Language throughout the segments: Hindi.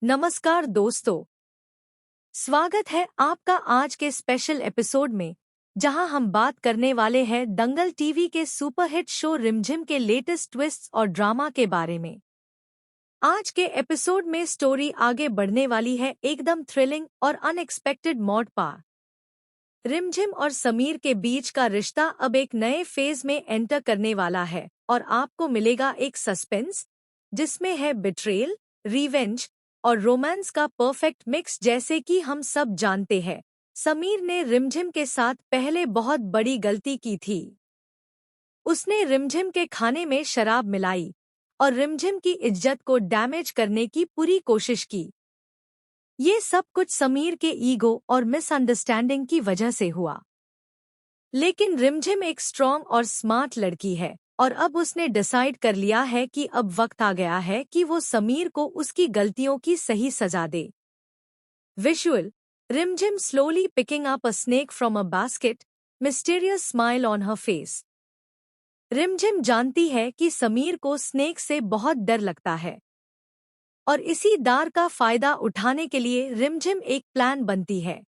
नमस्कार दोस्तों, स्वागत है आपका आज के स्पेशल एपिसोड में, जहां हम बात करने वाले हैं दंगल टीवी के सुपरहिट शो रिमझिम के लेटेस्ट ट्विस्ट्स और ड्रामा के बारे में। आज के एपिसोड में स्टोरी आगे बढ़ने वाली है एकदम थ्रिलिंग और अनएक्सपेक्टेड मोड़ पर। रिमझिम और समीर के बीच का रिश्ता अब एक नए फेज में एंटर करने वाला है और आपको मिलेगा एक सस्पेंस जिसमें है बिट्रेयल, रिवेंज और रोमांस का परफेक्ट मिक्स। जैसे कि हम सब जानते हैं, समीर ने रिमझिम के साथ पहले बहुत बड़ी गलती की थी। उसने रिमझिम के खाने में शराब मिलाई और रिमझिम की इज्जत को डैमेज करने की पूरी कोशिश की। ये सब कुछ समीर के ईगो और मिसअंडरस्टैंडिंग की वजह से हुआ। लेकिन रिमझिम एक स्ट्रॉन्ग और स्मार्ट लड़की है और अब उसने डिसाइड कर लिया है कि अब वक्त आ गया है कि वो समीर को उसकी गलतियों की सही सजा दे। विजुअल: रिमझिम slowly picking up a snake from a basket, mysterious smile on her face. रिमझिम जानती है कि समीर को स्नेक से बहुत डर लगता है और इसी डर का फायदा उठाने के लिए रिमझिम एक प्लान बनती है।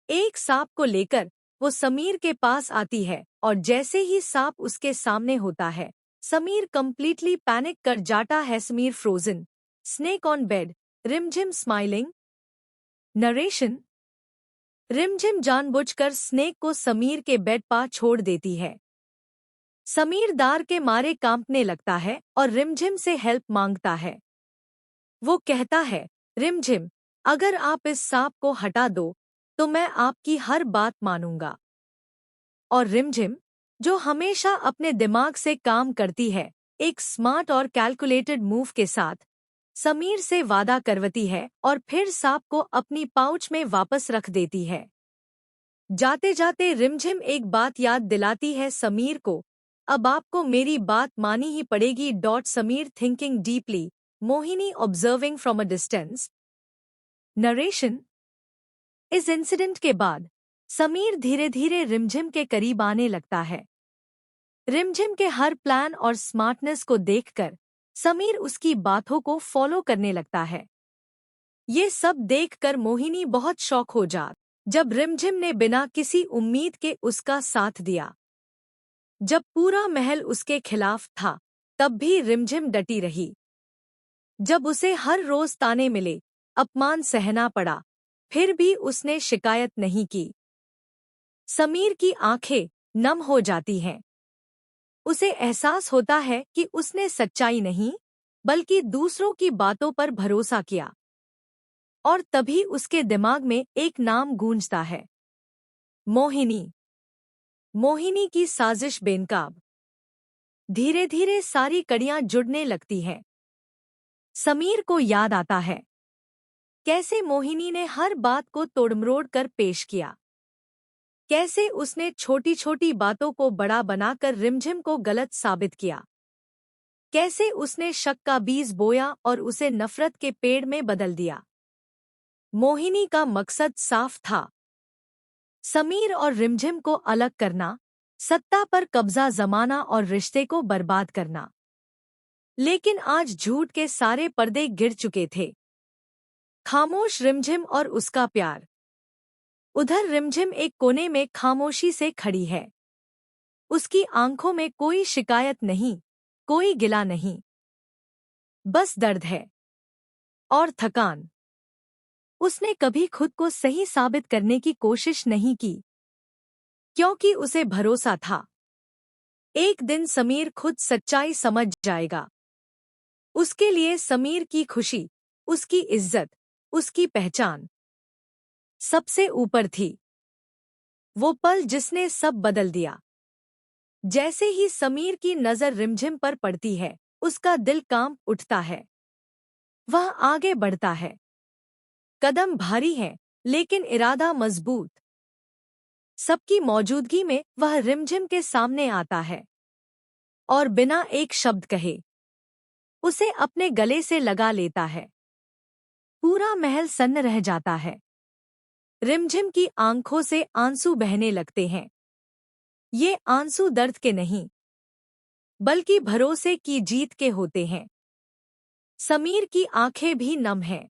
एक सांप को लेकर वो समीर के पास आती है और जैसे ही सांप उसके सामने होता है, समीर कंप्लीटली पैनिक कर जाता है। Sameer frozen, snake on bed, रिमझिम स्माइलिंग। नरेशन: रिमझिम जानबूझकर स्नेक को समीर के बेड पर छोड़ देती है। समीर डर के मारे कांपने लगता है और रिमझिम से हेल्प मांगता है। वो कहता है, रिमझिम, अगर आप इस सांप को हटा दो तो मैं आपकी हर बात मानूंगा। और रिमझिम, जो हमेशा अपने दिमाग से काम करती है, एक स्मार्ट और कैलकुलेटेड मूव के साथ समीर से वादा करवती है और फिर सांप को अपनी पाउच में वापस रख देती है। जाते जाते रिमझिम एक बात याद दिलाती है समीर को, अब आपको मेरी बात मानी ही पड़ेगी। Sameer thinking deeply, Mohini observing from a distance. Narration: इस इंसिडेंट के बाद समीर धीरे धीरे रिमझिम के करीब आने लगता है। रिमझिम के हर प्लान और स्मार्टनेस को देखकर समीर उसकी बातों को फॉलो करने लगता है। ये सब देखकर मोहिनी बहुत शॉक हो जाती जब रिमझिम ने बिना किसी उम्मीद के उसका साथ दिया। जब पूरा महल उसके खिलाफ था, तब भी रिमझिम डटी रही। जब उसे हर रोज ताने मिले, अपमान सहना पड़ा, फिर भी उसने शिकायत नहीं की। समीर की आंखें नम हो जाती हैं। उसे एहसास होता है कि उसने सच्चाई नहीं, बल्कि दूसरों की बातों पर भरोसा किया। और तभी उसके दिमाग में एक नाम गूंजता है, मोहिनी। मोहिनी की साजिश बेनकाब। धीरे धीरे सारी कड़ियां जुड़ने लगती हैं। समीर को याद आता है कैसे मोहिनी ने हर बात को तोड़मरोड़ कर पेश किया, कैसे उसने छोटी छोटी बातों को बड़ा बनाकर रिमझिम को गलत साबित किया, कैसे उसने शक का बीज बोया और उसे नफरत के पेड़ में बदल दिया। मोहिनी का मकसद साफ था, समीर और रिमझिम को अलग करना, सत्ता पर कब्जा जमाना और रिश्ते को बर्बाद करना। लेकिन आज झूठ के सारे पर्दे गिर चुके थे। खामोश रिमझिम और उसका प्यार। उधर रिमझिम एक कोने में खामोशी से खड़ी है। उसकी आंखों में कोई शिकायत नहीं, कोई गिला नहीं, बस दर्द है और थकान। उसने कभी खुद को सही साबित करने की कोशिश नहीं की, क्योंकि उसे भरोसा था एक दिन समीर खुद सच्चाई समझ जाएगा। उसके लिए समीर की खुशी, उसकी इज्जत, उसकी पहचान सबसे ऊपर थी। वो पल जिसने सब बदल दिया। जैसे ही समीर की नजर रिमझिम पर पड़ती है, उसका दिल कांप उठता है। वह आगे बढ़ता है। कदम भारी है, लेकिन इरादा मजबूत। सबकी मौजूदगी में वह रिमझिम के सामने आता है और बिना एक शब्द कहे उसे अपने गले से लगा लेता है। पूरा महल सन्न रह जाता है। रिमझिम की आंखों से आंसू बहने लगते हैं। ये आंसू दर्द के नहीं, बल्कि भरोसे की जीत के होते हैं। समीर की आंखें भी नम हैं।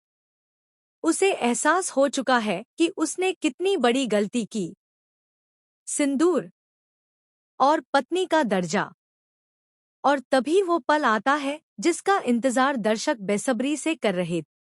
उसे एहसास हो चुका है कि उसने कितनी बड़ी गलती की। सिंदूर और पत्नी का दर्जा। और तभी वो पल आता है जिसका इंतजार दर्शक बेसब्री से कर रहे थे।